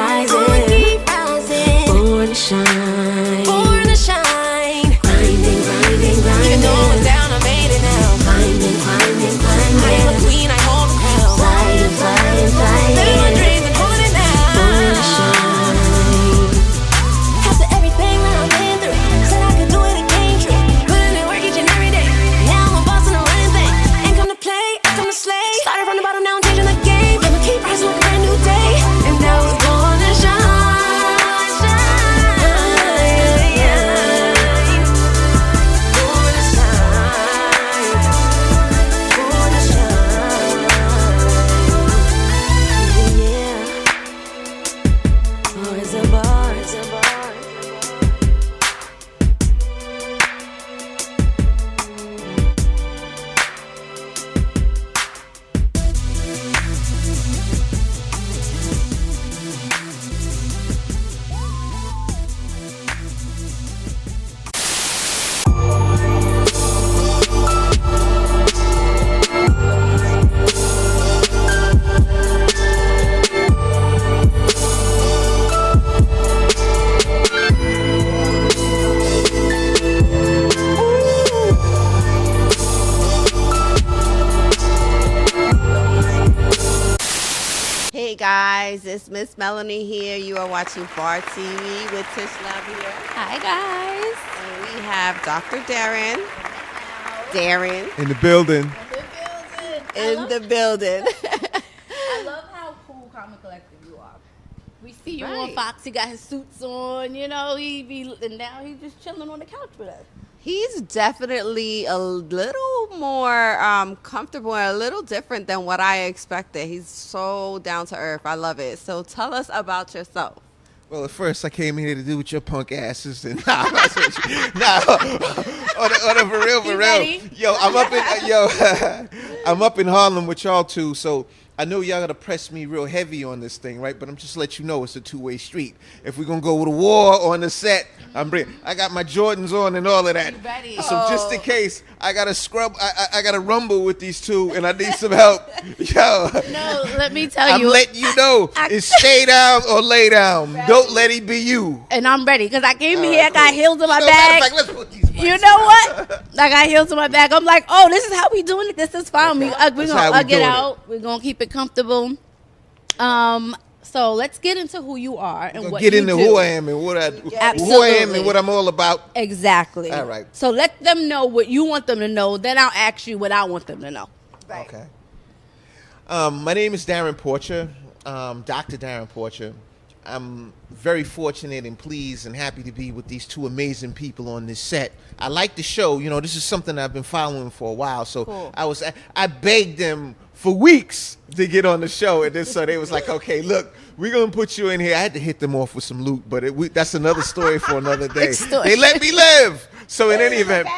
keep rising. Born to shine. Born to shine. Grinding, grinding, grinding. Even though I'm down, I made it now. Climbing, climbing, climbing. I am a queen, I hold the crown. Flying, flying, flying. Living my dreams and holding it down. Born to shine. After everything that I've been through, said I could do it again, true. Putting in work each and every day. Now I'm a boss and I'm running things. Ain't come to play, I come to slay. Started from the bottom, now I'm changing the game. I'ma keep rising like a brand new day. And now it's born to shine, shine, born to shine, born to shine, yeah. Oh, it's a bar, it's a bar. Hey guys, it's Miss Melony here. You are watching BARTV with Tishluv here. Hi guys. And we have Dr. Darrin In the building. in the building. I love how cool, calm, and collected you are. We see you on Right. Fox. He got his suits on. You know, and now he's just chilling on the couch with us. He's definitely a little more comfortable and a little different than what I expected. He's so down to earth. I love it. So tell us about yourself. Well, at first I came here to do with your punk asses, and nah, on the for real, for real. Ready? Yo, I'm up in Harlem with y'all too, so I know y'all gotta press me real heavy on this thing, right? But I'm just let you know it's a two-way street. If we're gonna go with a war on the set, I got my Jordans on and all of that. You ready? So just in case, I gotta scrub, I gotta rumble with these two, and I need some help. Yo. No, let me tell I'm you. letting you know, it's stay down or lay down. Don't let it be you. And I'm ready because I came All here. I right, got cool. heels in my So, matter of bag. fact, let's put these You mics know on. what? I got heels in my bag. I'm like, oh, this is how we doing it. This is fine. We're That's gonna how we get doing out. We're gonna keep it comfortable. So let's get into who you are and Gonna what get you into do. who I am and who I am Absolutely. and what I'm all about. Exactly. All right. So let them know what you want them to know. Then I'll ask you what I want them to know. Okay. My name is Darrin Porcher, Dr. Darrin Porcher. I'm very fortunate and pleased and happy to be with these two amazing people on this set. I like the show. You know, this is something I've been following for a while. So Cool. I begged them for weeks to get on the show, and then so they was like, okay, look, we're gonna put you in here. I had to hit them off with some loot, but that's another story for another day. Extortion. They let me live. So in any event,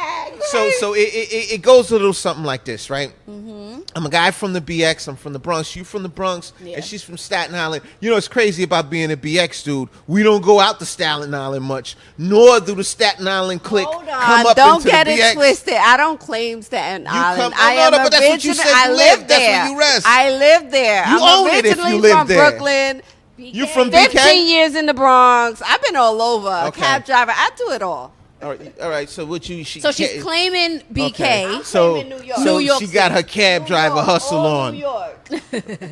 so it goes a little something like this, right? I'm a guy from the BX. I'm from the Bronx. You from the Bronx, Yeah. and she's from Staten Island. You know, it's crazy about being a BX dude. We don't go out to Staten Island much, nor do the Staten Island clique Hold come on, up don't into get the it BX. twisted. I don't claim Staten Island. come- I no, am no, but that's what you originally. said I you live lived. That's where there. you rest. I live there. You I'm own it if you originally live from there. Brooklyn. You from BK? 15 years in the Bronx. I've been all over. Okay. Cab driver. I do it all. All right. So what you? So she's claiming BK. Okay. I'm So, claiming New York. so New York she got City. her cab driver hustle all on. New York.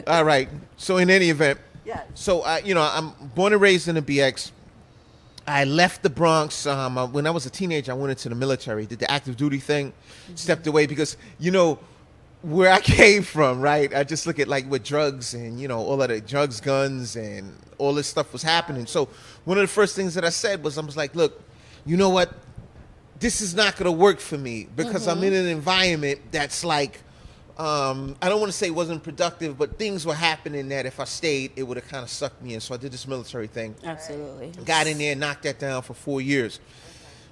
All right. So in any event, Yes. so I'm born and raised in the BX. I left the Bronx when I was a teenager. I went into the military, did the active duty thing, stepped away because where I came from, right? I just look at like with drugs and all of the drugs, guns, and all this stuff was happening. So one of the first things that I said was, I was like, look, you know what? This is not going to work for me because I'm in an environment that's like, I don't want to say it wasn't productive, but things were happening that if I stayed, it would have kind of sucked me in. So I did this military thing. Absolutely. Got in there, knocked that down for 4 years.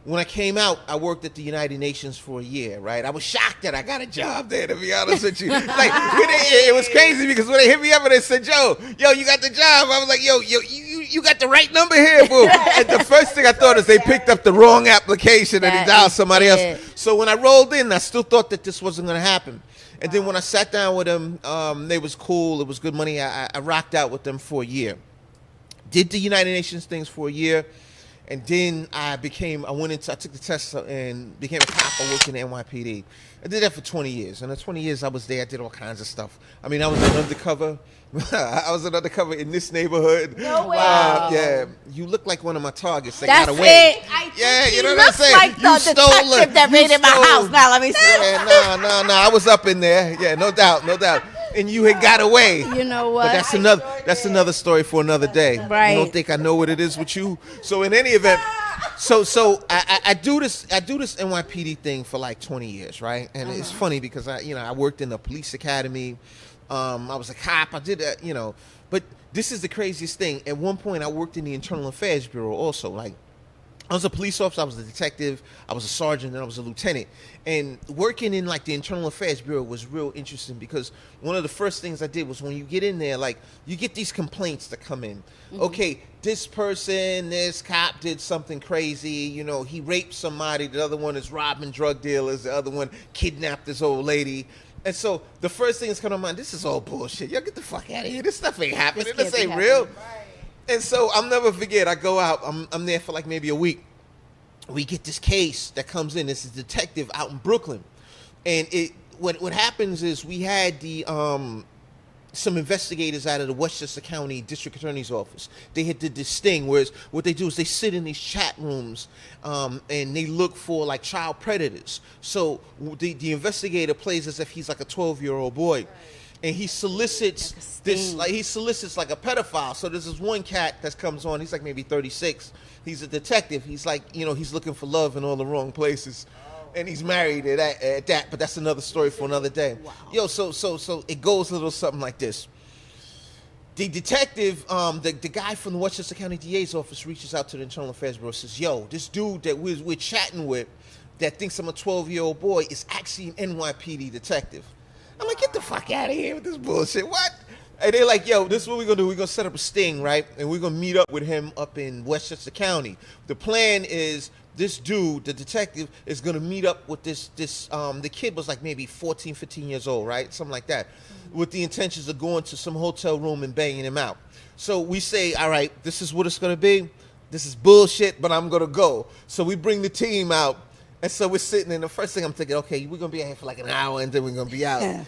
When I came out, I worked at the United Nations for a year, right? I was shocked that I got a job there, to be honest with you. It was crazy because when they hit me up and they said, yo, you got the job. I was like, you got the right number here, boo. And the first thing I thought is they picked up the wrong application and they dialed somebody else. So when I rolled in, I still thought that this wasn't going to happen. And then when I sat down with them, they was cool. It was good money. I rocked out with them for a year. did the United Nations things for a year, and then I took the test and became a cop. I worked in the NYPD. I did that for 20 years. And in 20 years I was there, I did all kinds of stuff. I mean, I was an undercover. I was an undercover in this neighborhood. No way. Yeah, you look like one of my targets that That's got away. it. I Yeah, think you know he what I'm looks saying? like the You stole detective it. that You raided my stole- house. Now let me see. Yeah, no. I was up in there. Yeah, no doubt. And you had got away. You know what? But that's another story for another day. Right. You don't think I know what it is with you? So in any event, so I do this NYPD thing for like 20 years, right? And it's funny because I worked in the police academy. I was a cop. I did that, But this is the craziest thing. At one point, I worked in the Internal Affairs Bureau also. Like, I was a police officer, I was a detective, I was a sergeant, and I was a lieutenant. And working in like the Internal Affairs Bureau was real interesting because one of the first things I did was when you get in there, like you get these complaints that come in. Okay, this cop did something crazy, he raped somebody, the other one is robbing drug dealers, the other one kidnapped this old lady. And so the first thing that's coming to mind, this is all bullshit. Y'all get the fuck out of here. This stuff ain't happening. This ain't real. And so I'll never forget, I go out, I'm there for like maybe a week. We get this case that comes in. This is a detective out in Brooklyn. And what happens is we had some investigators out of the Westchester County District Attorney's Office. They had did this thing, whereas what they do is they sit in these chat rooms and they look for like child predators. So the investigator plays as if he's like a 12-year-old boy. And he solicits he solicits like a pedophile. So there's this one cat that comes on, he's like maybe 36. He's a detective. He's like, he's looking for love in all the wrong places. And he's married at that, but that's another story for another day. Wow. So it goes a little something like this. The detective, the guy from the Westchester County DA's office reaches out to the Internal Affairs Bureau and says, yo, this dude that we're chatting with that thinks I'm a 12-year-old boy is actually an NYPD detective. I'm like, get the fuck out of here with this bullshit. What? And they're like, yo, this is what we're going to do. We're going to set up a sting, right? And we're going to meet up with him up in Westchester County. The plan is this dude, the detective, is going to meet up with the kid was like maybe 14, 15 years old, right? Something like that. With the intentions of going to some hotel room and banging him out. So we say, all right, this is what it's going to be. This is bullshit, but I'm going to go. So we bring the team out. And so we're sitting, and the first thing I'm thinking, okay, we're going to be out here for like an hour, and then we're going to be out. Yeah.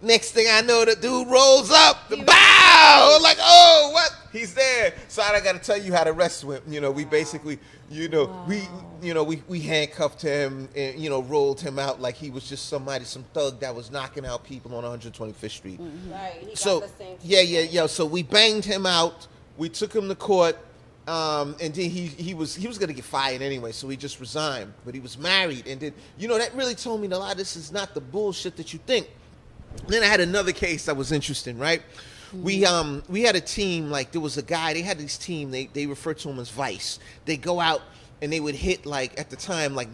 Next thing I know, the dude rolls up. Bow! I'm like, oh, what? He's there. So I got to tell you how the rest went. We basically, we handcuffed him and, rolled him out like he was just some thug that was knocking out people on 125th Street. Mm-hmm. Right. He So, got the same yeah. So we banged him out. We took him to court. And then he was going to get fired anyway, so he just resigned. But he was married. And then, that really told me a lot of this is not the bullshit that you think. Then I had another case that was interesting, right? Mm-hmm. We had a team, like there was a guy, they had this team, they referred to him as Vice. They go out and they would hit, like at the time, like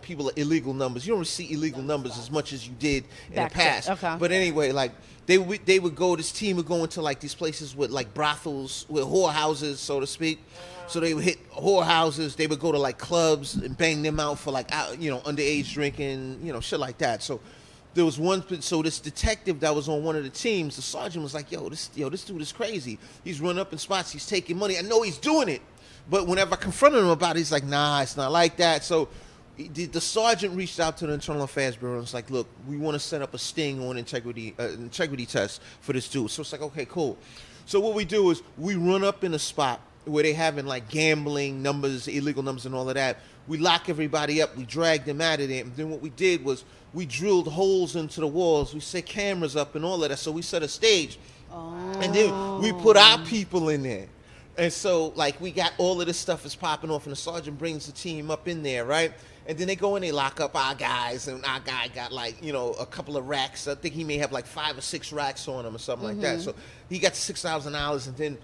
people illegal numbers. You don't see illegal numbers as much as you did in the past. Okay. But anyway, like they would go, this team would go into like these places with like brothels, with whorehouses, so to speak. So they would hit whorehouses. They would go to like clubs and bang them out for like underage drinking, shit like that. So there was this detective that was on one of the teams, the sergeant was like, this dude is crazy. He's running up in spots, he's taking money. I know he's doing it. But whenever I confronted him about it, he's like, nah, it's not like that. So the sergeant reached out to the Internal Affairs Bureau and was like, look, we want to set up a sting on integrity test for this dude. So it's like, okay, cool. So what we do is we run up in a spot where they having like gambling numbers, illegal numbers and all of that. We lock everybody up. We drag them out of there. And then what we did was we drilled holes into the walls. We set cameras up and all of that. So we set a stage. Oh. And then we put our people in there. And so, like, we got all of this stuff is popping off, and the sergeant brings the team up in there, right? And then they go and they lock up our guys, and our guy got, like, a couple of racks. I think he may have, like, 5 or 6 racks on him or something like that. So he got $6,000, and then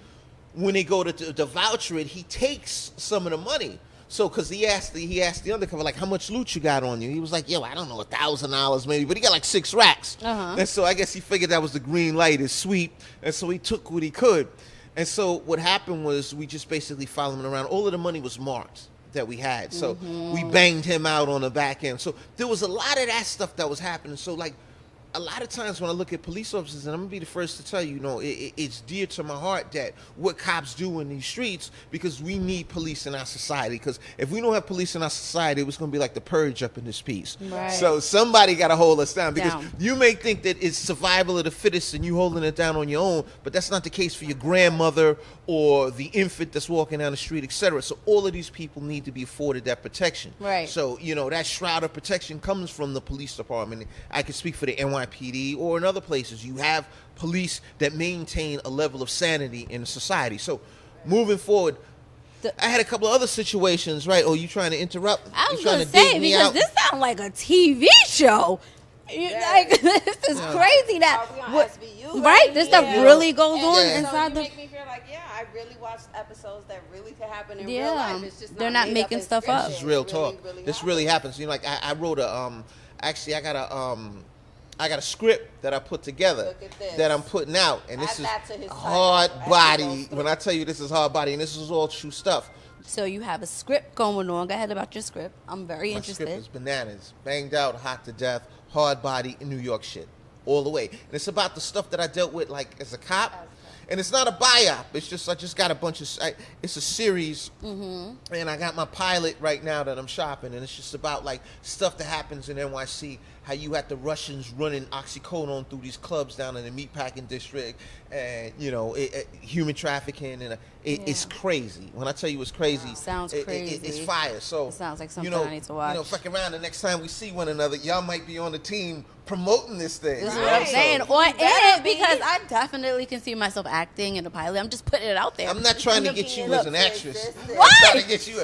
when they go to voucher it, he takes some of the money. So, because he asked the undercover, like, how much loot you got on you? He was like, yo, I don't know, $1,000 maybe, but he got, like, 6 racks. And so I guess he figured that was the green light, his sweep, and so he took what he could. And so what happened was we just basically followed him around. All of the money was marked that we had. So we banged him out on the back end. So there was a lot of that stuff that was happening. So, like, a lot of times when I look at police officers, and I'm gonna be the first to tell you, it's dear to my heart that what cops do in these streets, because we need police in our society. Because if we don't have police in our society, it was gonna be like the purge up in this piece. Right. So somebody got to hold us down, because you may think that it's survival of the fittest and you holding it down on your own, but that's not the case for your grandmother or the infant that's walking down the street, etc. So all of these people need to be afforded that protection. Right. So that shroud of protection comes from the police department. I can speak for the NYPD or in other places. You have police that maintain a level of sanity in society. So moving forward, I had a couple of other situations, right? Oh, you trying to interrupt? I was You trying going to dig say, me because out? this sounds like a TV show. Like, this is crazy that, Are we on what- SVU, right? This stuff really goes on Yeah. inside So you the. make me feel like, I really watched episodes that really could happen in Yeah. real life. It's just They're not made making up in stuff up. scripted. This is real It talk. This really happens. Like I wrote actually I got a script that I put together Look at this. that I'm putting out, and this Add is that to his title. hard Add body. those When I tell you this is hard body, and this is all true stuff. So you have a script going on. Go ahead about your script. I'm very My interested. script is bananas, banged out, hot to death, hard body in New York shit, all the way. And it's about the stuff that I dealt with, like as a cop. And it's not a biop. It's just I just got a bunch of. It's a series, and I got my pilot right now that I'm shopping, and it's just about like stuff that happens in NYC. How you had the Russians running oxycodone through these clubs down in the meatpacking district, and human trafficking, and it's crazy. When I tell you it's crazy, Sounds crazy. It's fire. So It sounds like something I need to watch. Fucking around the next time we see one another, y'all might be on the team promoting this thing. This is you what I'm know? saying. So, Or better and because I definitely can see myself acting in a pilot. I'm just putting it out there. I'm not trying to get you as an actress. existence. I'm trying to get you.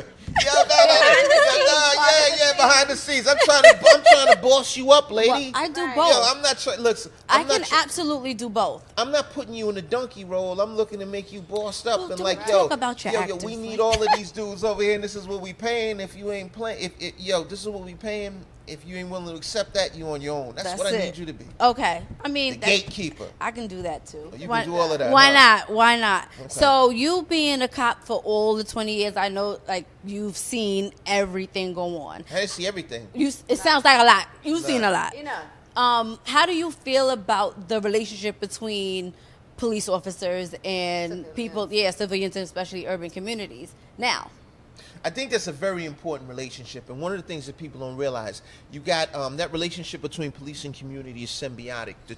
Behind the scenes. I'm trying to boss you up, lady. Well, I do Right. both. Yo, I'm not trying. Look, I can absolutely do both. I'm not putting you in a donkey role. I'm looking to make you bossed up Well, and don't like, talk about your yo, actors. we need all of these dudes over here, and this is what we paying. If you ain't playing, this is what we paying. If you ain't willing to accept that, you on your own. That's what I it. need you to be. Okay. I mean, The gatekeeper. I can do that too. You can do all of that, Why huh? not? Why not? Okay. So you being a cop for all the 20 years, I know, like you've seen everything go on. I didn't see everything. It sounds like a lot. You've seen a lot. You know. How do you feel about the relationship between police officers and civilians, and especially urban communities now? I think that's a very important relationship, and one of the things that people don't realize, you got that relationship between police and community is symbiotic. The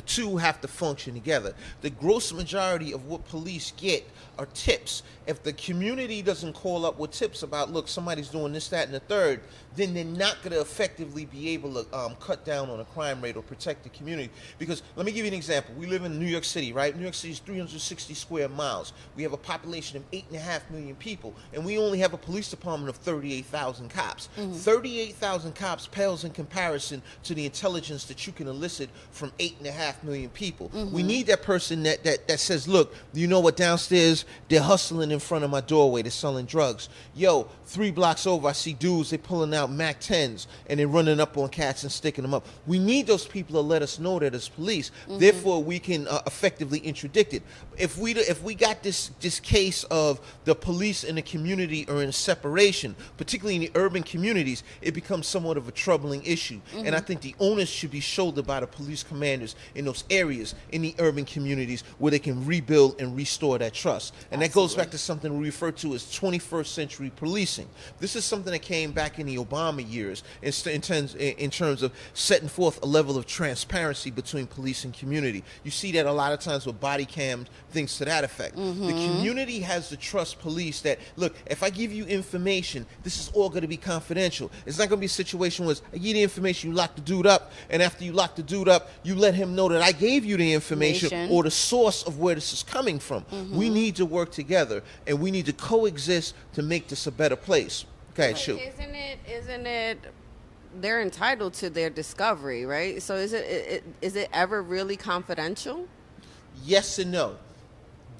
two have to function together. The gross majority of what police get are tips. If the community doesn't call up with tips about, look, somebody's doing this, that, and the third, then they're not going to effectively be able to cut down on a crime rate or protect the community. Because let me give you an example. We live in New York City, right? New York City is 360 square miles. We have a population of 8.5 million people, and we only have a police department of 38,000 cops. 38,000 cops pales in comparison to the intelligence that you can elicit from 8.5 million people. We need that person that says, look, you know what, downstairs, they're hustling in front of my doorway, they're selling drugs. Yo, 3 blocks over, I see dudes, they're pulling out Mac 10s, and they're running up on cats and sticking them up. We need those people to let us know that it's police. Therefore, we can effectively interdict it. If we got this case of the police and the community are in separation, particularly in the urban communities, it becomes somewhat of a troubling issue. And I think the onus should be shouldered by the police commanders in those areas, in the urban communities, where they can rebuild and restore that trust. And that goes back to something we refer to as 21st century policing. This is something that came back in the Obama years in terms of setting forth a level of transparency between police and community. You see that a lot of times with body cams, things to that effect. The community has to trust police that, look, if I give you information, this is all going to be confidential. It's not going to be a situation where I give you the information, you lock the dude up, and after you lock the dude up, you let him know that I gave you the information or the source of where this is coming from. We need to work together, and we need to coexist to make this a better place. Okay, shoot. Isn't it? They're entitled to their discovery, right? So is it ever really confidential? Yes and no.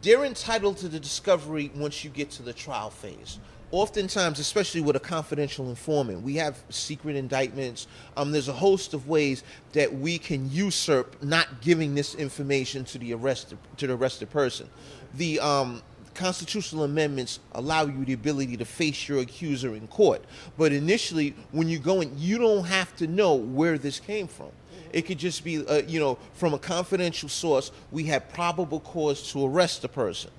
They're entitled to the discovery once you get to the trial phase. Oftentimes, especially with a confidential informant, we have secret indictments. There's a host of ways that we can usurp not giving this information to the arrested person. The constitutional amendments allow you the ability to face your accuser in court. But initially, when you go in, you don't have to know where this came from. It could just be, from a confidential source, we have probable cause to arrest the person.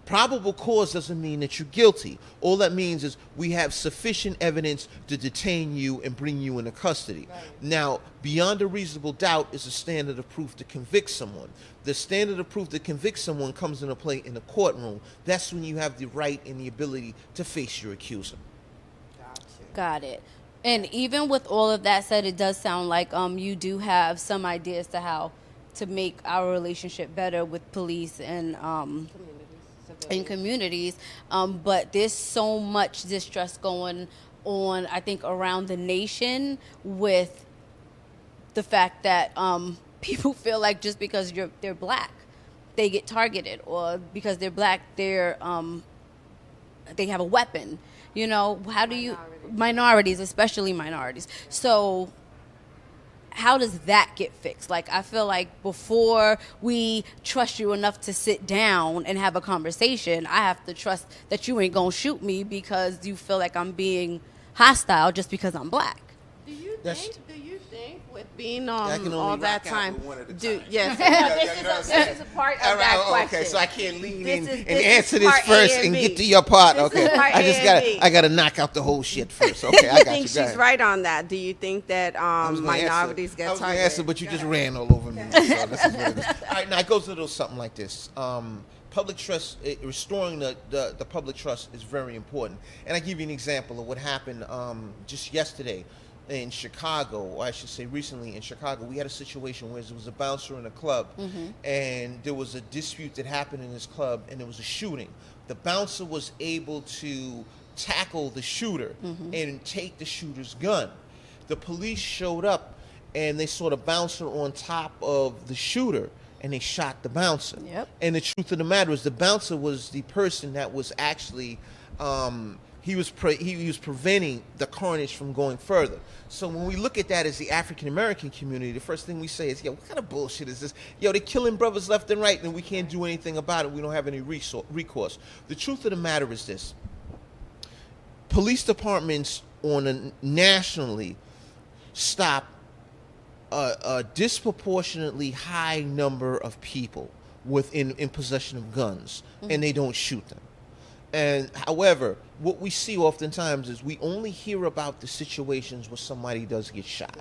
Probable cause doesn't mean that you're guilty. All that means is we have sufficient evidence to detain you and bring you into custody. Right. Now, beyond a reasonable doubt is a standard of proof to convict someone. The standard of proof to convict someone comes into play in the courtroom. That's when you have the right and the ability to face your accuser. Got it. And even with all of that said, it does sound like you do have some ideas to how to make our relationship better with police and communities, but there's so much distress going on, I think, around the nation with the fact that people feel like just because they're black, they get targeted, or because they're black, they have a weapon. How do you minorities, especially minorities? So how does that get fixed? Like, I feel like before we trust you enough to sit down and have a conversation, I have to trust that you ain't gonna shoot me because you feel like I'm being hostile just because I'm black. Do you think with being all that time, yes, this is a part of that question. Okay, so I can't lean in and answer this first and get to your part. Okay, I gotta knock out the whole shit first. Okay, I got you. I think she's right on that. Do you think that minorities get targeted? I was going to answer, but you just ran all over me. So this is what it is. All right, now it goes a little something like this. Public trust, restoring the public trust is very important. And I give you an example of what happened just yesterday in Chicago, or I should say recently in Chicago. We had a situation where there was a bouncer in a club, and there was a dispute that happened in this club, and there was a shooting. The bouncer was able to tackle the shooter and take the shooter's gun. The police showed up, and they saw the bouncer on top of the shooter, and they shot the bouncer. Yep. And the truth of the matter is, the bouncer was the person that was actually he was preventing the carnage from going further. So when we look at that as the African American community, the first thing we say is, what kind of bullshit is this? They're killing brothers left and right, and we can't do anything about it. We don't have any recourse. The truth of the matter is this: police departments nationally stop a disproportionately high number of people in possession of guns, and they don't shoot them. And however, what we see oftentimes is we only hear about the situations where somebody does get shot.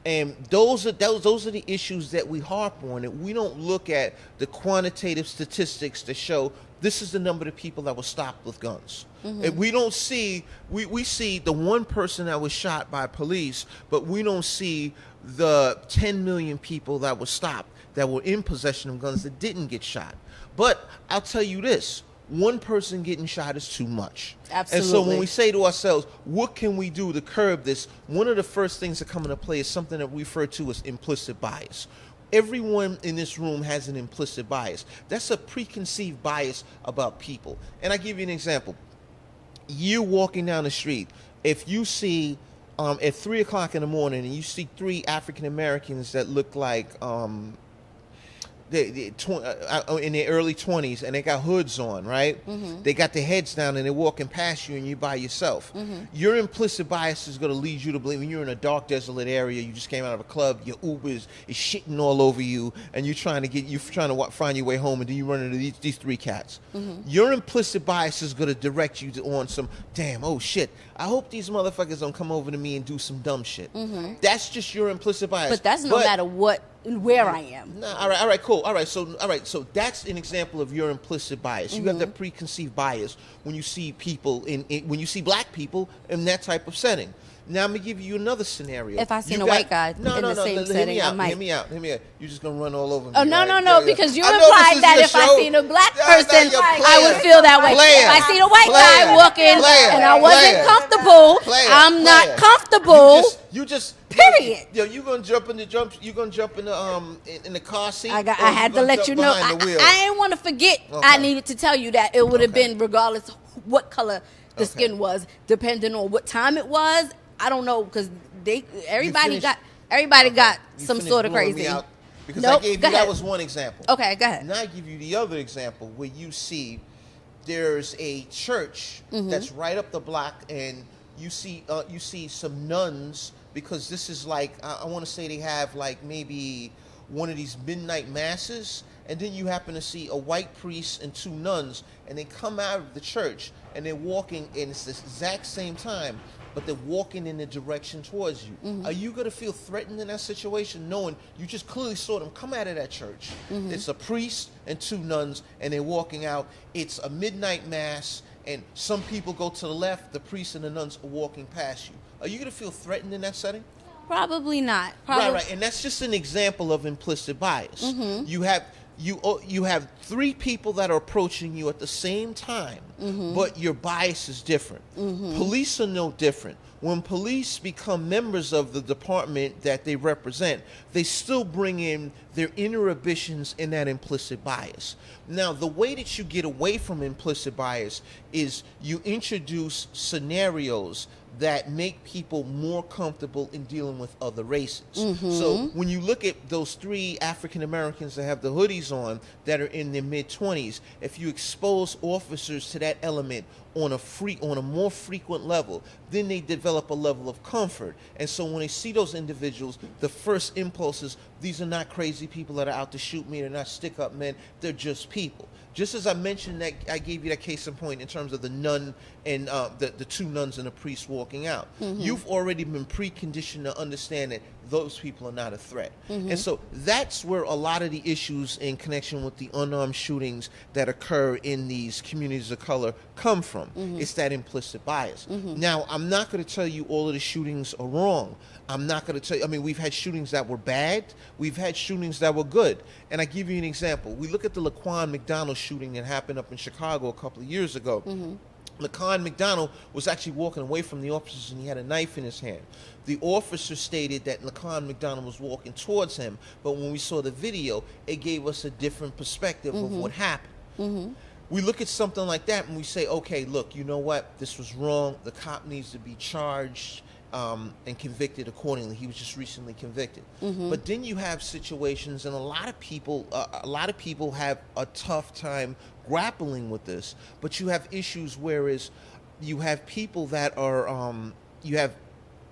And those are the issues that we harp on, and we don't look at the quantitative statistics to show this is the number of people that were stopped with guns. And we don't see, we see the one person that was shot by police, but we don't see the 10 million people that were stopped that were in possession of guns that didn't get shot. But I'll tell you this: one person getting shot is too much. Absolutely. And so when we say to ourselves, what can we do to curb this? One of the first things that come into play is something that we refer to as implicit bias. Everyone in this room has an implicit bias. That's a preconceived bias about people. And I give you an example. You're walking down the street. If you see at 3 o'clock in the morning and you see 3 African Americans that look like in their early 20s, and they got hoods on, right? They got their heads down and they're walking past you, and you're by yourself. Your implicit bias is going to lead you to believe when you're in a dark, desolate area, you just came out of a club, your Uber is shitting all over you, and you're trying to find your way home, and then you run into these 3 cats. Your implicit bias is going to direct you on some, oh shit, I hope these motherfuckers don't come over to me and do some dumb shit. That's just your implicit bias. But that's no matter where I am. Nah, all right, cool. All right, so that's an example of your implicit bias. You have that preconceived bias when you see people when you see black people in that type of setting. Now I'm gonna give you another scenario. If I seen a white guy in the same setting, I might. Hear me out. You're just gonna run all over me. Oh no, right? no, because you implied that if I seen a black person, I would feel that way. If I seen a white guy walking and I wasn't comfortable, I'm not comfortable. You just period. You gonna jump in the car seat? I had to let you know. I didn't want to forget. Okay. I needed to tell you that it would have been regardless of what color the skin was, depending on what time it was. I don't know, because everybody got some sort of crazy. Because I gave you that was one example. Okay, go ahead. Now I give you the other example where you see there's a church that's right up the block, and you see some nuns because this is like, I want to say they have like maybe one of these midnight masses, and then you happen to see a white priest and 2 nuns, and they come out of the church and they're walking, and it's the exact same time, but they're walking in the direction towards you. Are you going to feel threatened in that situation, knowing you just clearly saw them come out of that church? It's a priest and 2 nuns, and they're walking out. It's a midnight mass, and some people go to the left, the priests and the nuns are walking past you. Are you going to feel threatened in that setting? Probably not. Right, and that's just an example of implicit bias. You have 3 people that are approaching you at the same time, but your bias is different. Police are no different. When police become members of the department that they represent, they still bring in their inhibitions in that implicit bias. Now, the way that you get away from implicit bias is you introduce scenarios that make people more comfortable in dealing with other races. So when you look at those 3 African Americans that have the hoodies on that are in their mid-20s, if you expose officers to that element on a more frequent level, then they develop a level of comfort. And so when they see those individuals, the first impulse is, these are not crazy people that are out to shoot me, they're not stick-up men, they're just people. Just as I mentioned that, I gave you that case in point in terms of the nun and the 2 nuns and the priest walking out. You've already been preconditioned to understand that those people are not a threat. And so that's where a lot of the issues in connection with the unarmed shootings that occur in these communities of color come from. It's that implicit bias. Now, I'm not going to tell you all of the shootings are wrong. I'm not going to tell you, I mean, we've had shootings that were bad. We've had shootings that were good. And I give you an example. We look at the Laquan McDonald shooting that happened up in Chicago a couple of years ago. Laquan McDonald was actually walking away from the officers, and he had a knife in his hand. The officer stated that Laquan McDonald was walking towards him, but when we saw the video, it gave us a different perspective of what happened. We look at something like that and we say, okay, look, you know what? This was wrong. The cop needs to be charged and convicted accordingly. He was just recently convicted. But then you have situations, and a lot of people have a tough time grappling with this. But you have issues whereas you have people that are, you have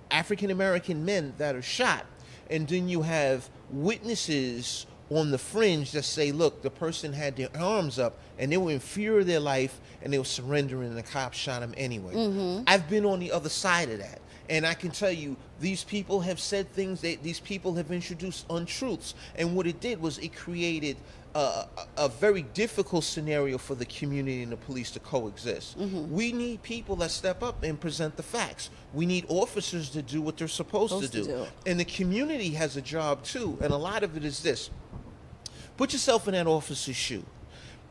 African American men that are shot, and then you have witnesses on the fringe that say, look, the person had their arms up and they were in fear of their life and they were surrendering, and the cops shot them anyway. I've been on the other side of that. And I can tell you, these people have said things, these people have introduced untruths. And what it did was it created a very difficult scenario for the community and the police to coexist. We need people that step up and present the facts. We need officers to do what they're supposed to do. And the community has a job too. And a lot of it is this. Put yourself in that officer's shoe.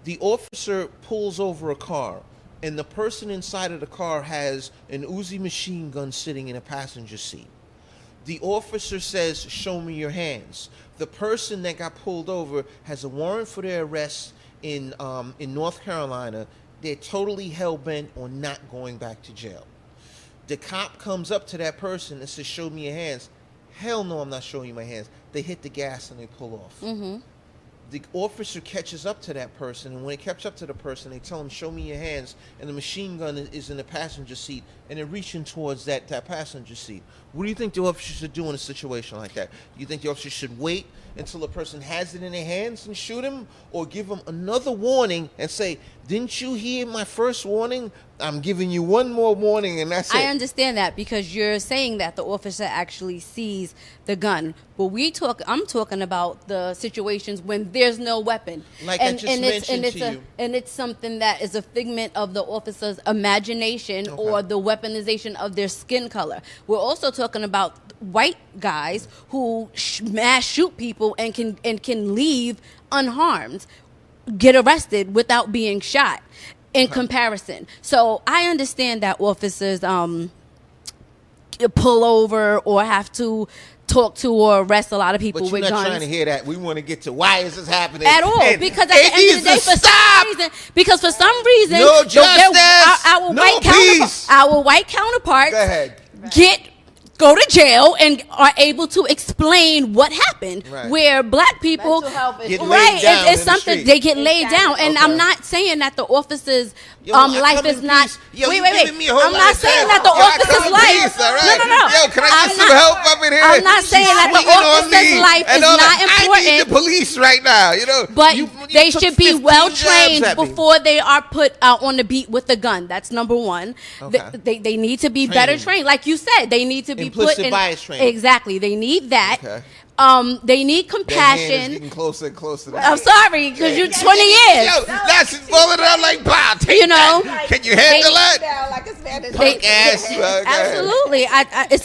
The officer pulls over a car, and the person inside of the car has an Uzi machine gun sitting in a passenger seat. The officer says, show me your hands. The person that got pulled over has a warrant for their arrest in North Carolina. They're totally hell-bent on not going back to jail. The cop comes up to that person and says, show me your hands. Hell no, I'm not showing you my hands. They hit the gas and they pull off. The officer catches up to that person, and when he catches up to the person, they tell him, show me your hands, and the machine gun is in the passenger seat, and they're reaching towards that passenger seat. What do you think the officer should do in a situation like that? Do you think the officer should wait until the person has it in their hands and shoot him, or give him another warning and say, didn't you hear my first warning? I'm giving you one more warning, and that's it. I understand that, because you're saying that the officer actually sees the gun. But I'm talking about the situations when there's no weapon. Like I just mentioned to you. And it's something that is a figment of the officer's imagination or the weaponization of their skin color. We're also talking about white guys who mass shoot people and can leave unharmed, get arrested without being shot in comparison. So I understand that officers pull over or have to talk to or arrest a lot of people with guns. But you're not trying to hear that. We want to get to why is this happening at all. And because at the end of the day, for some reason, no justice, our white counterparts go ahead. Go to jail and are able to explain what happened. Right. Where black people Mental health is get laid down it's something the they get laid down. And I'm not saying that the officers Yo, I life come is in not. peace. Yo, wait, you wait, wait. giving me a whole I'm lot not of saying time. that the Yo, I officer's come in life. peace, all right? No. Yo, can I I'm get some not- help up in here? I'm not saying that the Swinging on officer's me life and is all not that. I need the important. police right now, you know. But You they took should be 15 well jabs trained at me. before they are put out on the beat with a gun. That's number one. Okay. They need to be better Training. trained. Like you said, they need to be Implicit put in. bias training. Exactly. They need that. Okay. They need That hand is compassion. getting closer and closer. To I'm sorry, because you're 20 years. Yo, that's falling out like pow. Take You know, that. Can you handle that? Down like a Spanish. They- Ass. Absolutely.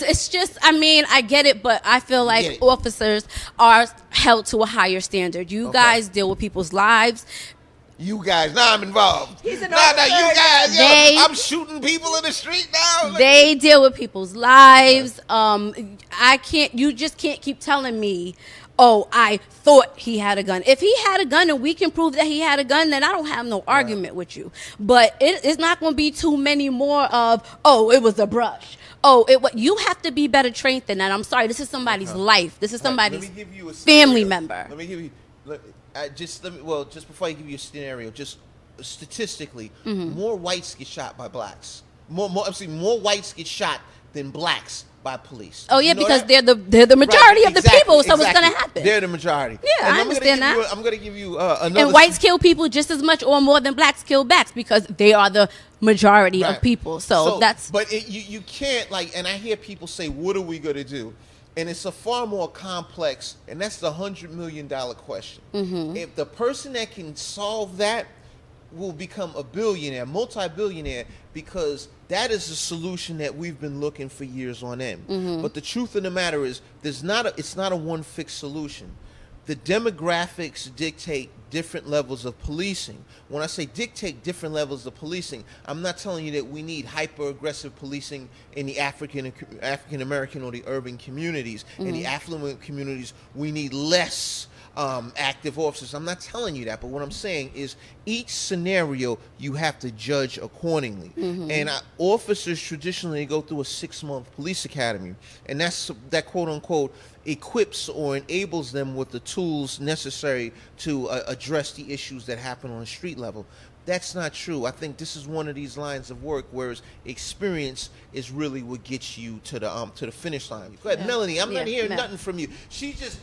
It's just, I mean, I get it, but I feel Get like it. officers are held to a higher standard. You Okay. guys deal with people's lives. You guys, now I'm involved. He's an Nah, officer. you guys, yo, They- I'm shooting people in the street now. Look. They deal with people's lives. You just can't keep telling me, oh, I thought he had a gun. If he had a gun and we can prove that he had a gun, then I don't have no argument with you. But it's not going to be too many more of, oh, it was a brush. Oh, you have to be better trained than that. I'm sorry. This is somebody's life. This is somebody's Let me give you a family scenario. member. Let me give you. Just before I give you a scenario, just statistically, Mm-hmm. more whites get shot by blacks. More whites get shot than blacks by police. Oh, yeah, You know because that? they're the majority Right, of the exactly, people, so it's exactly. going to happen. They're the majority. Yeah, And I I'm gonna understand give you- that. I'm going to give you another. And whites kill people just as much or more than blacks kill blacks because they are the majority Right. of people. So that's... But you can't, like, and I hear people say, what are we going to do? And it's a far more complex, and that's the $100 million question. Mm-hmm. If the person that can solve that will become a billionaire, multi-billionaire, because that is a solution that we've been looking for years on end. Mm-hmm. But the truth of the matter is, it's not a one fixed solution. The demographics dictate different levels of policing. When I say dictate different levels of policing, I'm not telling you that we need hyper-aggressive policing in the African American or the urban communities. In the affluent communities, we need less active officers. I'm not telling you that, but what I'm saying is each scenario you have to judge accordingly. And officers traditionally go through a 6-month police academy, and that quote-unquote equips or enables them with the tools necessary to address the issues that happen on a street level. That's not true. I think this is one of these lines of work, whereas experience is really what gets you to the finish line. Go ahead, Melony. I'm not hearing nothing from you. She just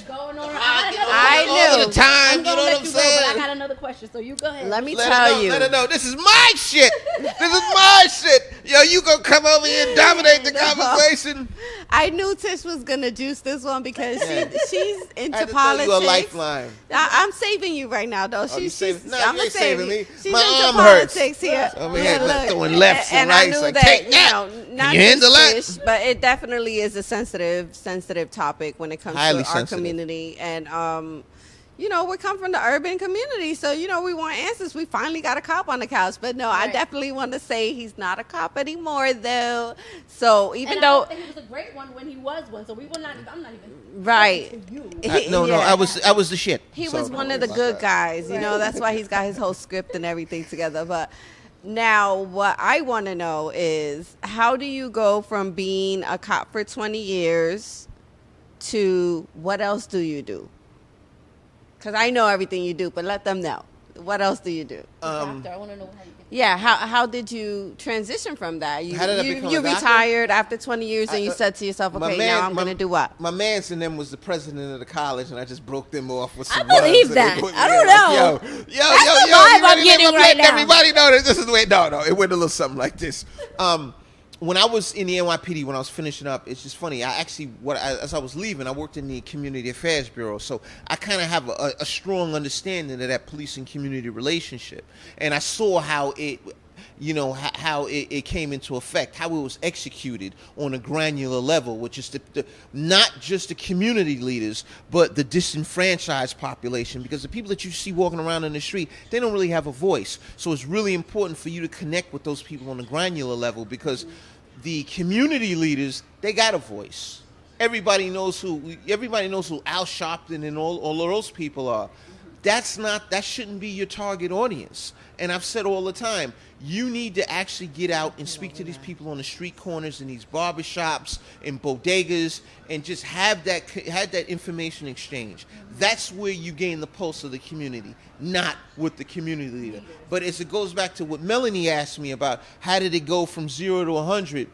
going on. all the time. You know what I'm saying? But I got another question, so you go ahead. Let me Let tell her know, you. let her know. This is my shit. This is my shit. Yo, you gonna come over here and dominate the conversation? I knew Tish was gonna juice this one because she's I into had to throw politics. you a lifeline. I'm saving you right now, though. you saving- No, I'm you ain't saving saving me. She's My into arm hurts. politics here. Over here, look, throwing lefts and I rights, knew like, that, take you that. know, Can not you handle just that? Tish, but it definitely is a sensitive topic when it comes Highly to our sensitive. community. And you know, we come from the urban community, so you know we want answers. We finally got a cop on the couch, but no, I Right. definitely want to say he's not a cop anymore, though. So even And though I think he was a great one when he was one, so we were not. I'm not even right. talking to you. No, Yeah. I was the shit. He So, was one of don't the worry good about guys, you know. That's why he's got his whole script and everything together. But now, what I want to know is, how do you go from being a cop for 20 years to what else do you do? Because I know everything you do, but let them know. What else do you do? Doctor, I want to know how you get. Yeah, how did you transition from that? You How did I become you a doctor? retired after 20 years, and you said to yourself, My okay, man- now I'm going to do what? My man's and them was the president of the college, and I just broke them off with some I believe runs, and they that. put me I don't in. know. Yo, the vibe you I'm ready to getting let right now. everybody know that this is the way. No, it went a little something like this. When I was in the NYPD, when I was finishing up, it's just funny. As I was leaving, I worked in the Community Affairs Bureau, so I kind of have a strong understanding of that police and community relationship, and I saw how it. You know how it came into effect, how it was executed on a granular level, which is not just the community leaders, but the disenfranchised population. Because the people that you see walking around in the street, they don't really have a voice. So it's really important for you to connect with those people on a granular level, because the community leaders, they got a voice. Everybody knows who Al Sharpton and all of those people are. that shouldn't be your target audience. And I've said all the time, you need to actually get out and speak to these people on the street corners and these barbershops and bodegas and just have that information exchange. That's where you gain the pulse of the community, not with the community leader. But as it goes back to what Melony asked me about, how did it go from 0 to 100?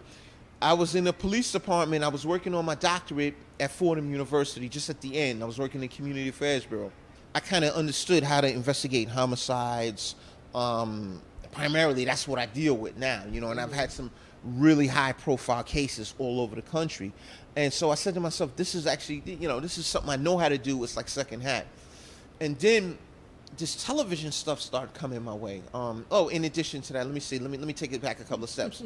I was in the police department. I was working on my doctorate at Fordham University just at the end. I was working in the Community Affairs Bureau. I kind of understood how to investigate homicides. Primarily, that's what I deal with now, and I've had some really high-profile cases all over the country. And so I said to myself, this is actually, this is something I know how to do. It's like second hat. And then this television stuff started coming my way. In addition to that, let me take it back a couple of steps.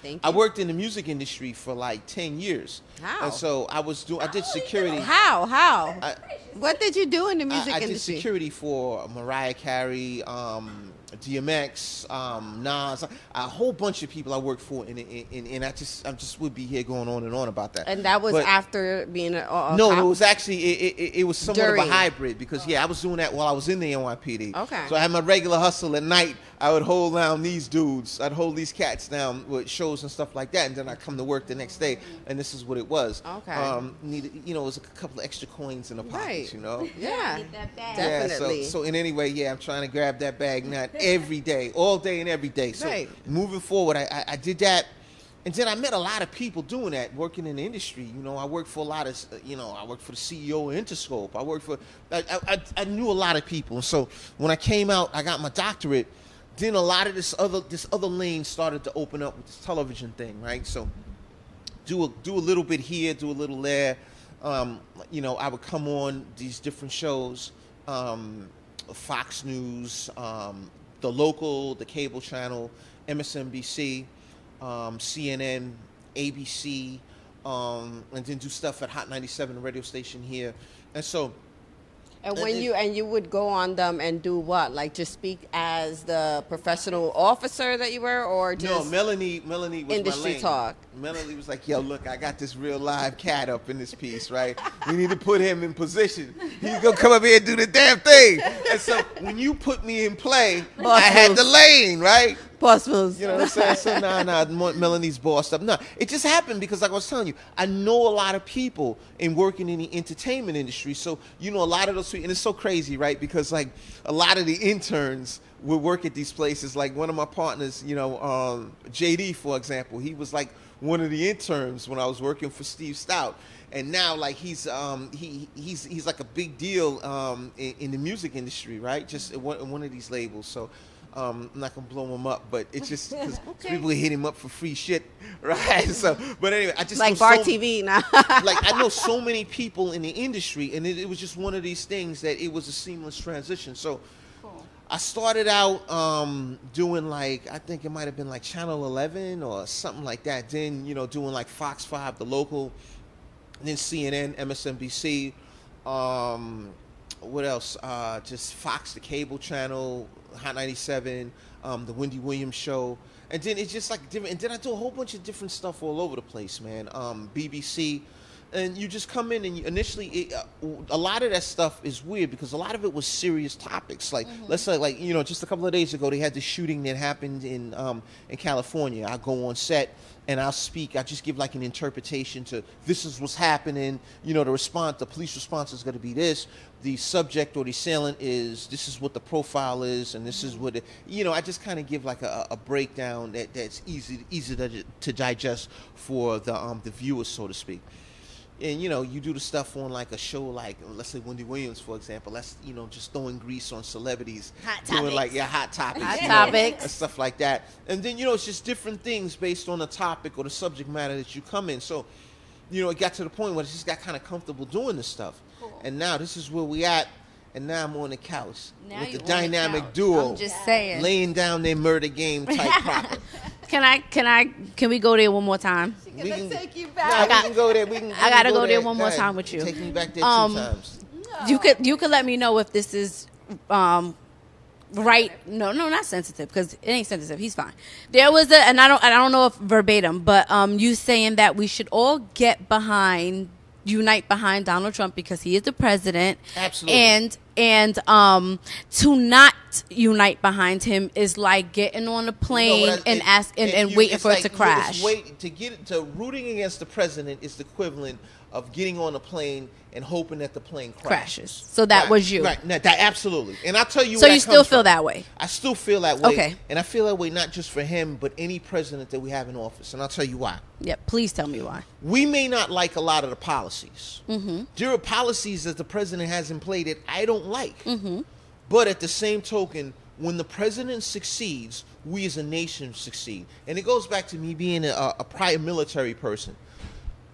Thank you. I worked in the music industry for like 10 years. How? And so I did security. How? What did you do in the music I did industry? security for Mariah Carey, DMX, Nas, a whole bunch of people I worked for, and I just would be here going on and on about that. And that was after being a no, cop? it was actually it was somewhat During. of a hybrid because I was doing that while I was in the NYPD. Okay. So I had my regular hustle at night. I would hold down these dudes. I'd hold these cats down with shows and stuff like that, and then I'd come to work the next day, and this is what it was. Okay. It was a couple of extra coins in the pockets, Yeah. Get that bag. Definitely. Yeah, so in any way, I'm trying to grab that bag, not every day, all day and every day. So Right. moving forward, I did that. And then I met a lot of people doing that, working in the industry. I worked for a lot of, I worked for the CEO of Interscope. I knew a lot of people. And so when I came out, I got my doctorate. Then a lot of this other lane started to open up with this television thing, right? So do a little bit here, do a little there. I would come on these different shows, Fox News, the local, the cable channel, MSNBC, CNN, ABC, and then do stuff at Hot 97, the radio station here. And so And when you would go on them and do what? Like just speak as the professional officer that you were, or just no, Melony was industry my lane. talk? Melony was like, yo, look, I got this real live cat up in this piece, right? We need to put him in position. He's going to come up here and do the damn thing. And so when you put me in play, I had the lane, right? Boss moves. You know what I'm saying? So Melony's bossed up. No, it just happened because, like I was telling you, I know a lot of people in working in the entertainment industry. So, a lot of those people, and it's so crazy, right? Because, like, a lot of the interns would work at these places. Like, one of my partners, JD, for example, he was, like, one of the interns when I was working for Steve Stout. And now, like, he's like a big deal in the music industry, right? Just in one of these labels. So, I'm not gonna blow him up, but it's just because people hit him up for free shit, right? So, but anyway, I just like know BARTV now. like I know so many people in the industry, and it was just one of these things that it was a seamless transition. So, I started out doing like, I think it might have been like Channel 11 or something like that. Then doing like Fox 5, the local, and then CNN, MSNBC. What else? Just Fox, the cable channel, Hot 97, the Wendy Williams show, and then it's just like different. And then I do a whole bunch of different stuff all over the place, man. BBC, and you just come in and initially, a lot of that stuff is weird because a lot of it was serious topics. Like let's say, like just a couple of days ago, they had this shooting that happened in California. I go on set and I'll speak. I just give like an interpretation to this is what's happening. The police response is going to be this. The subject or the assailant is this is what the profile is, and this is what I just kind of give like a breakdown that's easy to digest for the viewers, so to speak. And you do the stuff on like a show like let's say Wendy Williams, for example. That's just throwing grease on celebrities, Hot doing topics. like hot topics, Hot topics. and stuff like that. And then it's just different things based on the topic or the subject matter that you come in. So it got to the point where I just got kind of comfortable doing this stuff. Cool. And now this is where we at. And now I'm on the couch with the dynamic duo, I'm just saying, laying down their murder game type proper. Can we go there one more time? We can take you Nah, back. we can go there. I gotta go there one more ahead. time with you. Take me back there 2 times. You could let me know if this is right. No, not sensitive because it ain't sensitive. He's fine. There was and I don't know if verbatim, but you saying that we should all get behind unite behind Donald Trump because he is the president. Absolutely. And to not unite behind him is like getting on a plane and waiting for it to crash. Rooting against the president is the equivalent of getting on a plane and hoping that the plane crashes. So that was you. Right. No, that absolutely. And I'll tell you So where you that still comes feel from. that way? I still feel that way. Okay. And I feel that way not just for him, but any president that we have in office. And I'll tell you why. Yeah, please tell me why. We may not like a lot of the policies. Mm-hmm. There are policies that the president has in play that I don't like. Mm-hmm. But at the same token, when the president succeeds, we as a nation succeed. And it goes back to me being a prior military person.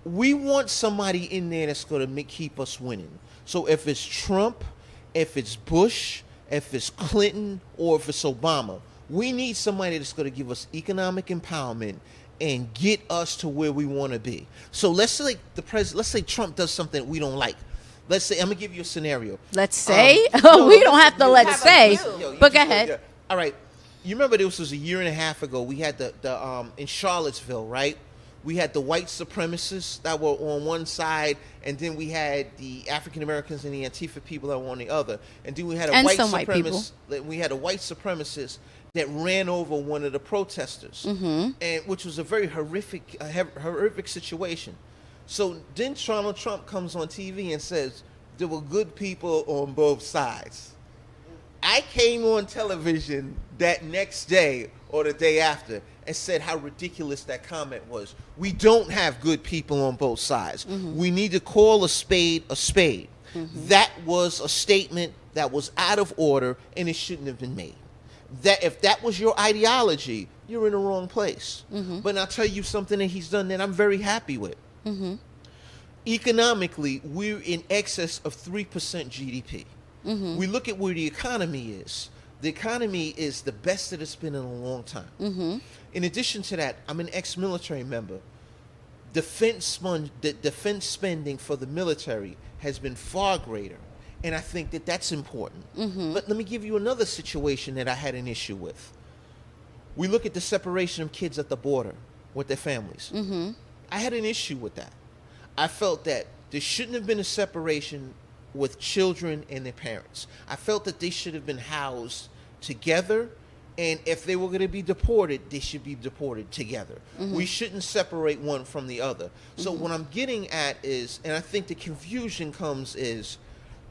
We want somebody in there that's going to keep us winning. So if it's Trump, if it's Bush, if it's Clinton, or if it's Obama, we need somebody that's going to give us economic empowerment and get us to where we want to be. So let's say let's say Trump does something we don't like. Let's say, I'm going to give you a scenario. Let's say? We don't have to let's say. But go ahead. Yeah. All right. You remember this was a year and a half ago. We had the in Charlottesville, right? We had the white supremacists that were on one side, and then we had the African Americans and the Antifa people that were on the other. And then we had a white supremacist that ran over one of the protesters, and which was a very horrific situation. So then Donald Trump comes on TV and says there were good people on both sides. I came on television that next day or the day after and said how ridiculous that comment was. We don't have good people on both sides. We need to call a spade a spade. That was a statement that was out of order, and it shouldn't have been made. That if that was your ideology, you're in the wrong place. But I'll tell you something that he's done that I'm very happy with. Economically, we're in excess of 3% GDP. We look at where the economy is. The economy is the best that it's been in a long time. In addition to that, I'm an ex-military member. Defense spending for the military has been far greater, and I think that that's important. But let me give you another situation that I had an issue with. We look at the separation of kids at the border with their families. I had an issue with that. I felt that there shouldn't have been a separation with children and their parents. I felt that they should have been housed together, and if they were going to be deported, they should be deported together. We shouldn't separate one from the other. So what I'm getting at is, and I think the confusion comes is,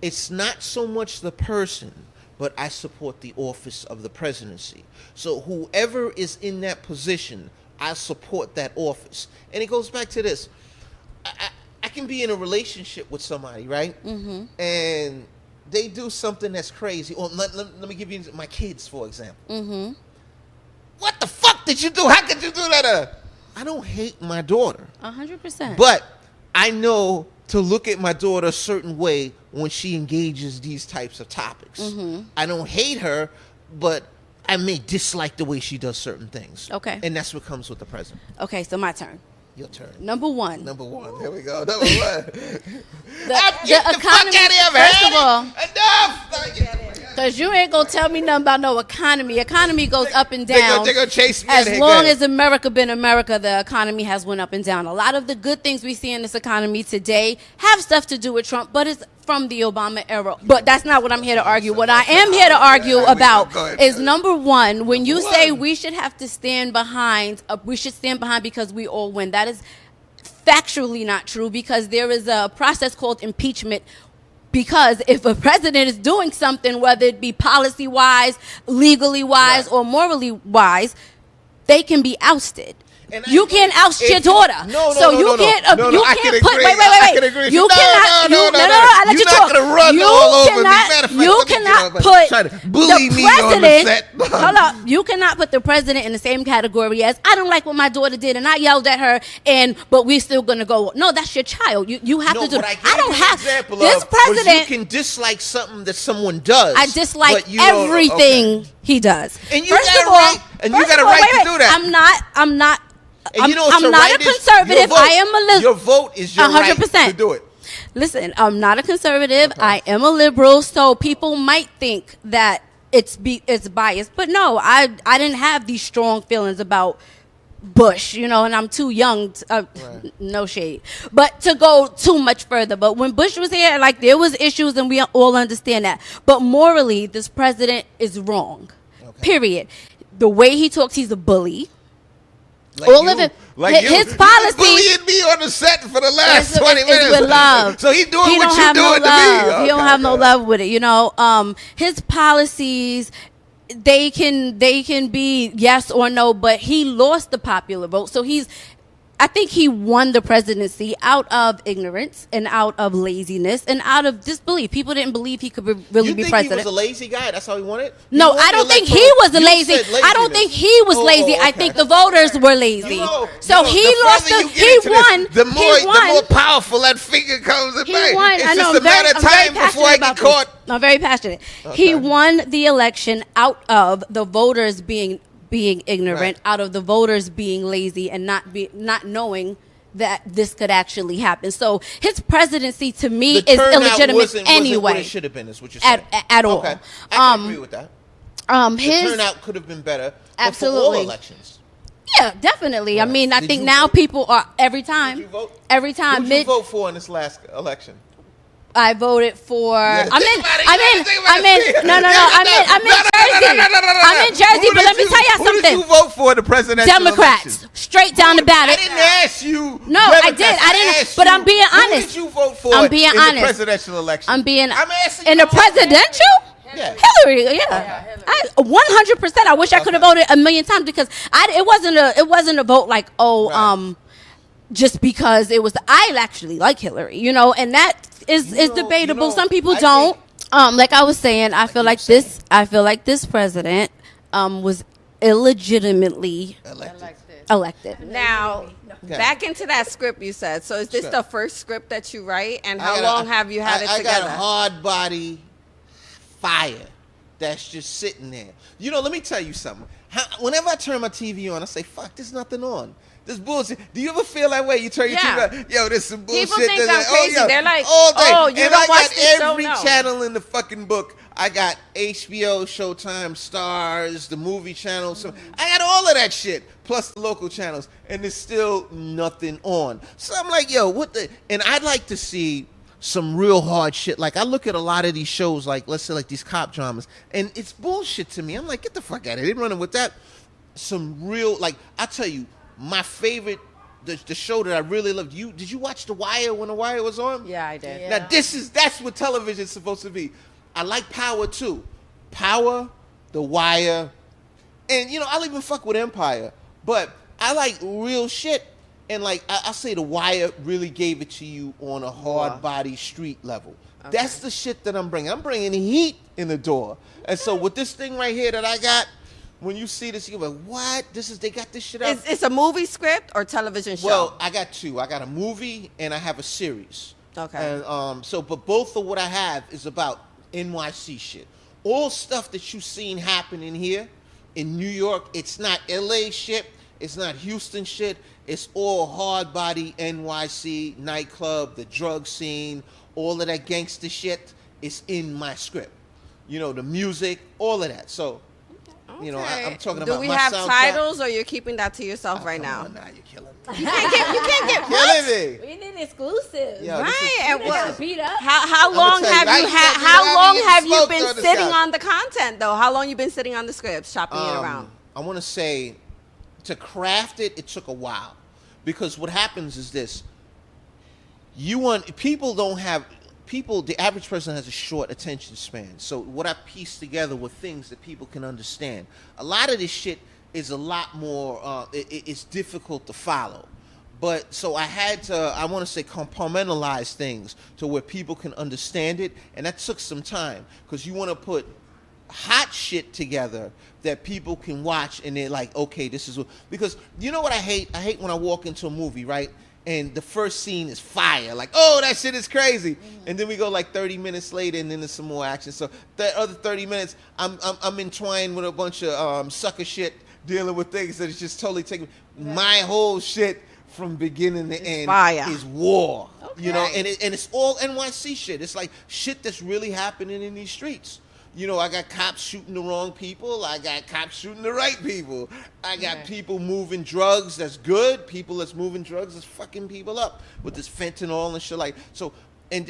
it's not so much the person, but I support the office of the presidency. So whoever is in that position, I support that office. And it goes back to this. I can be in a relationship with somebody, right? And they do something that's crazy. Or let me give you my kids, for example. What the fuck did you do? How could you do that? I don't hate my daughter. 100%. But I know to look at my daughter a certain way when she engages these types of topics. I don't hate her, but I may dislike the way she does certain things. Okay. And that's what comes with the president. Okay, so my turn. Your turn. Number one. Here we go. Number one. The economy, first of all, Enough. because you ain't gonna tell me nothing about no economy. Economy goes up and down. They're gonna chase me. As long as America been America, the economy has went up and down. A lot of the good things we see in this economy today have stuff to do with Trump, but it's from the Obama era. But that's not what I'm here to argue. What I am here to argue about is number one, when you say we should have to stand behind, we should stand behind because we all win. That is factually not true, because there is a process called impeachment. Because if a president is doing something, whether it be policy-wise, legally-wise, or morally-wise, they can be ousted. You can't oust your daughter. You can't put. Wait. You cannot. No. I let you talk. You cannot put the president. Hold up. You cannot put the president in the same category as I don't like what my daughter did and I yelled at her but we still gonna go. No, that's your child. You have to do. I don't have this president. You can dislike something that someone does. I dislike everything he does. And you got a right. And you got a right to do that. I'm not. And I'm not a conservative. I am a liberal. Your vote is your 100%. Right to do it. Listen, I'm not a conservative. Okay. I am a liberal. So people might think that it's biased, but no, I didn't have these strong feelings about Bush, and I'm too young, no shade, but to go too much further. But when Bush was here, like, there was issues, and we all understand that. But morally, this president is wrong. Okay. Period. The way he talks, he's a bully. Like all you, of it. like his you. policy. Bullying me on the set for the last 20 minutes. It's with love. So he's doing he what don't you have doing no to me. love. He don't have no love with it. His policies, they can be yes or no, but he lost the popular vote. So I think he won the presidency out of ignorance and out of laziness and out of disbelief. People didn't believe he could really be president. You think he was a lazy guy? That's how he wanted? No, I don't think he was lazy. I don't think he was lazy. Okay. I think the voters were lazy. So he lost he won. The more powerful that finger comes at me. He won. It's I know. just a matter of time before I get caught. I'm very passionate. Okay. He won the election out of the voters being ignorant, out of the voters being lazy and not knowing that this could actually happen. So his presidency to me is illegitimate anyway. Wasn't what it should have been, is what you're saying. At all. Okay. I can agree with that. His the turnout could have been better. Absolutely. For all elections. Yeah, definitely. Right. I mean, I Did think you now vote? people are every time. Did you vote? Every time. Who did you vote for in this last election? I voted for. I'm in Jersey. I'm in Jersey, but let me tell you something. Who did you vote for the presidential Democrats, election? straight down the ballot. I didn't ask you. No, I didn't. But I'm being honest. Who did you vote for I'm being in honest. the presidential election? I'm asking in you. the presidential. Yeah. Hillary, yeah. 100%. I wish I could have voted a million times because it wasn't a vote like just because it was. I actually like Hillary, and that is debatable. Some people don't. Like I was saying, I feel like this president was illegitimately elected. Now, back into that script you said. So is this the first script that you write? And how long have you had it together? I got a hard body fire that's just sitting there. Let me tell you something. Whenever I turn my TV on, I say, fuck, there's nothing on. This bullshit. Do you ever feel that way? You turn your TV on, yo, there's some bullshit. People think I'm crazy. They're like, all day. You don't watch this show? Every channel in the fucking book. I got HBO, Showtime, Stars, the movie channel. So I got all of that shit, plus the local channels, and there's still nothing on. So I'm like, yo, what the? And I'd like to see some real hard shit. Like, I look at a lot of these shows, like, let's say, like these cop dramas, and it's bullshit to me. I'm like, get the fuck out of here. They're running with that. Some real, like, I tell you, my favorite, the show that I really loved. Did you watch The Wire when The Wire was on? Yeah, I did. Yeah. Now that's what television's supposed to be. I like Power too. Power, The Wire, and I'll even fuck with Empire. But I like real shit, and like I'll say The Wire really gave it to you on a hard body street level. Okay. That's the shit that I'm bringing. I'm bringing heat in the door. And so with this thing right here that I got, when you see this, you're like, what? They got this shit out. It's a movie script or television show? Well, I got two. I got a movie and I have a series. Okay. And but both of what I have is about NYC shit. All stuff that you've seen happening here in New York, it's not LA shit, it's not Houston shit, it's all hard body NYC, nightclub, the drug scene, all of that gangster shit is in my script. The music, all of that. So I'm talking about my soundtrack. Do we have titles, or you're keeping that to yourself right now? Now you're killing me. You can't get Killing me. We need exclusives. Yo, right. And what? Beat up. How long have you been sitting on the content though? How long you been sitting on the script, shopping it around? I want to say, to craft it took a while, because what happens is this: the average person has a short attention span. So what I piece together were things that people can understand. A lot of this shit is a lot more, it's difficult to follow. But so I want to say, compartmentalize things to where people can understand it. And that took some time, because you want to put hot shit together that people can watch and they're like, okay, this is what, because you know what I hate? I hate when I walk into a movie, right? And the first scene is fire. Like, oh, that shit is crazy. Mm-hmm. And then we go like 30 minutes later, and then there's some more action. So the other 30 minutes, I'm entwined with a bunch of sucker shit, dealing with things that is just totally taking my whole shit from beginning to end. Fire. Is war. Okay. And it's all NYC shit. It's like shit that's really happening in these streets. I got cops shooting the wrong people. I got cops shooting the right people. I got people moving drugs that's good. People that's moving drugs that's fucking people up with this fentanyl and shit like. So, and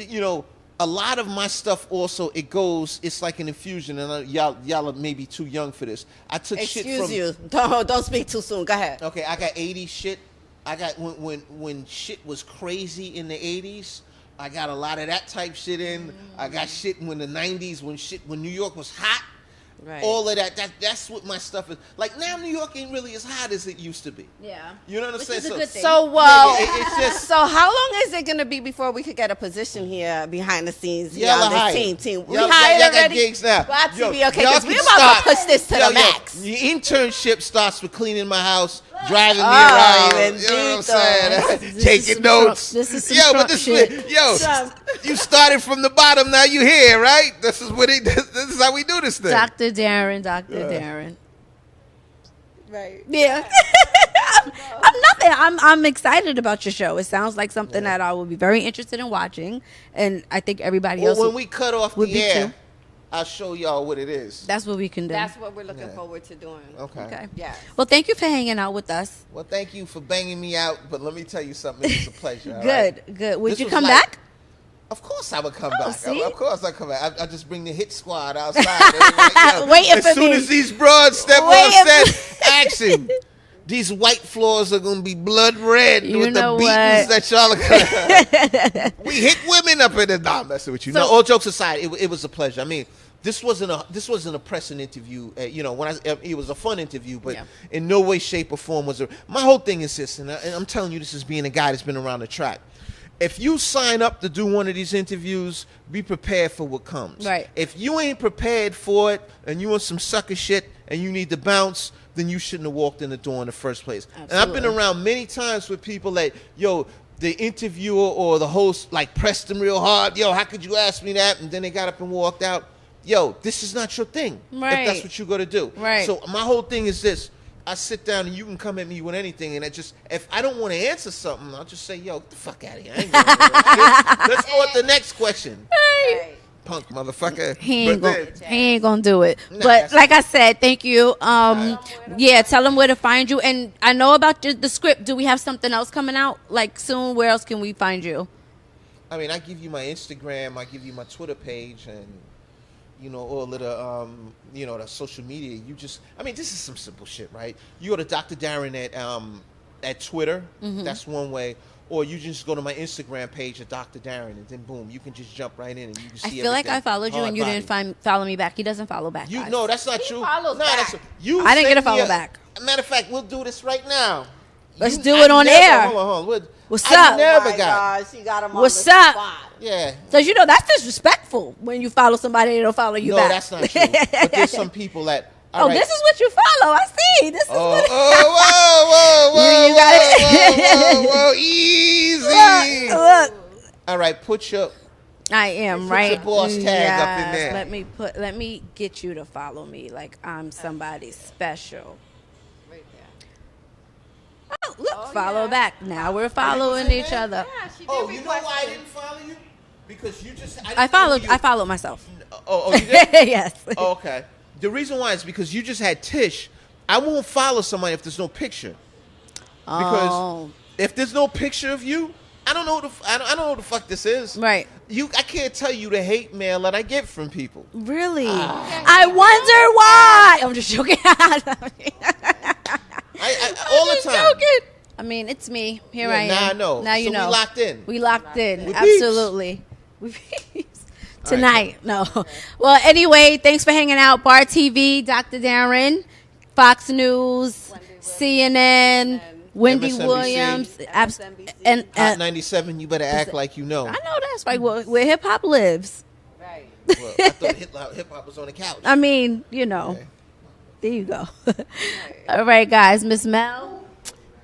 a lot of my stuff also, it's like an infusion. And y'all are maybe too young for this. I took shit from. Excuse you. Don't speak too soon. Go ahead. Okay, I got 80s shit. I got when shit was crazy in the 80s. I got a lot of that type shit in. I got shit when the 90s, when New York was hot. Right. All of that's what my stuff is. Like now New York ain't really as hot as it used to be. Yeah. You know what I'm saying? Which is a good thing. So it's just so how long is it gonna be before we could get a position here behind the scenes? Y'all on are this hired. team. We Y'all hired got already. gigs now. BARTV, okay, y'all because we can about start- to push this to the max. Your internship starts with cleaning my house, driving me Oh, around. You know what I'm indeed, saying? This is Taking some notes. Trump- this is some yo, Trump but this shit. you started from the bottom. Now you here, right? This is this is how we do this thing. Dr. Darrin. Right. Yeah. I'm nothing. I'm excited about your show. It sounds like something that I will be very interested in watching, and I think everybody Well, else when we cut off would the be air, too. I'll show y'all what it is. That's what we can do. That's what we're looking Yeah. forward to doing. Okay. Okay. Yes. Well, thank you for hanging out with us. Well, thank you for banging me out, but let me tell you something. It was a pleasure. all right? Good. Would This you was come like- back? Of course I would come Oh, back. see? Of course I come back. I just bring the hit squad outside. Like, Waiting as for soon me. as these broads step on Waiting set, action. These white floors are gonna be blood red You with the know beatings what? that y'all are gonna. We hit women up in the. Nah, I'm messing with you. So- No, all jokes aside, it was a pleasure. I mean, this wasn't a pressing interview. It was a fun interview, but Yeah. in no way, shape, or form was it. My whole thing is this, and I'm telling you this as being a guy that's been around the track. If you sign up to do one of these interviews, be prepared for what comes. Right. If you ain't prepared for it and you want some sucker shit and you need to bounce, then you shouldn't have walked in the door in the first place. And I've been Absolutely. around many times with people that, the interviewer or the host like pressed them real hard. Yo, how could you ask me that? And then they got up and walked out. Yo, this is not your thing. Right. If that's what you're going to do. Right. So my whole thing is this. I sit down and you can come at me with anything, and if I don't want to answer something, I'll just say, yo, get the fuck out of here. I ain't gonna do that. Let's go with the next question. Right. Punk motherfucker. He ain't But gonna do it. Nah, But that's- like I said, thank you. Yeah, tell them where to find you. And I know about the script. Do we have something else coming out like soon? Where else can we find you? I mean, I give you my Instagram, I give you my Twitter page, and all of the the social media. This is some simple shit, right? You go to Dr. Darrin at Twitter. That's one way. Or you just go to my Instagram page at Dr. Darrin, and then boom, you can just jump right in and you can see I feel like I everything. followed you and you Hard didn't body. follow me back. He doesn't follow back. You guys. no, that's not He true. follows Nah, back. you I didn't get a send me follow back. Matter of fact, we'll do this right now. Let's do it on air. Hold on. What's I up? never Oh my got. gosh, you got him on What's the up? spot. Yeah. Because that's disrespectful when you follow somebody and they don't follow you No, back. that's not true. But there's some people that. all Oh, right. this is what you follow. I see. This is Oh, what whoa, You got it. whoa, easy. Look. All right, put your. I am Put right. your boss tag up in Yes, there. Let me get you to follow me like I'm somebody special. Right there. Oh, look, Oh, follow yeah. back. Now we're following each other. Yeah, she did Oh, you know request why I it. didn't follow you? Because you just. I followed myself. Oh, you did? Yes. Oh, okay. The reason why is because you just had Tish. I won't follow somebody if there's no picture. Because Oh. if there's no picture of you, I don't know I don't know what the fuck this is. Right. I can't tell you the hate mail that I get from people. Really? I wonder why. I'm just joking. All the time. Joking. I mean, it's me. Here Yeah, I am. now I know. Now you So we know. locked in. We locked in. With Absolutely. With beeps. Tonight. All No. Well, anyway, thanks for hanging out. BARTV, Dr. Darrin, Fox News, CNN, Wendy MSNBC. Williams, MSNBC. and Hot 97, you better act like you know. I know that's right. Where hip hop lives. Right. Well, I thought hip hop was on the couch. I mean, Okay. there you go. All right, guys. Miss Mel.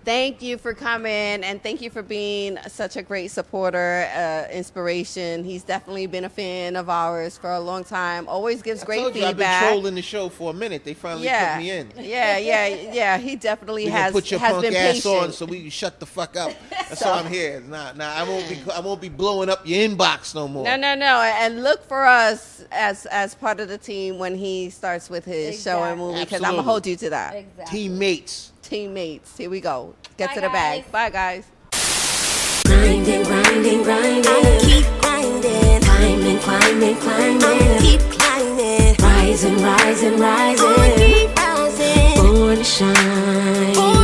Thank you for coming, and thank you for being such a great supporter, inspiration. He's definitely been a fan of ours for a long time. Always gives great told you, feedback. I've been trolling the show for a minute. They finally put me in. Yeah. He definitely Put your has punk been ass patient. on so we can shut the fuck up. That's why I'm here. Nah, I won't be blowing up your inbox no more. No. And look for us as part of the team when he starts with his show and movie, because I'm gonna Absolutely. hold you to that. Exactly. Teammates. Here we go. Get Bye, to the bag. guys. Bye, guys. Grinding, grinding, grinding. I'ma keep grinding. Climbing, climbing, climbing. I'ma keep climbing. Rising, rising, rising. I'ma keep rising. Born to shine.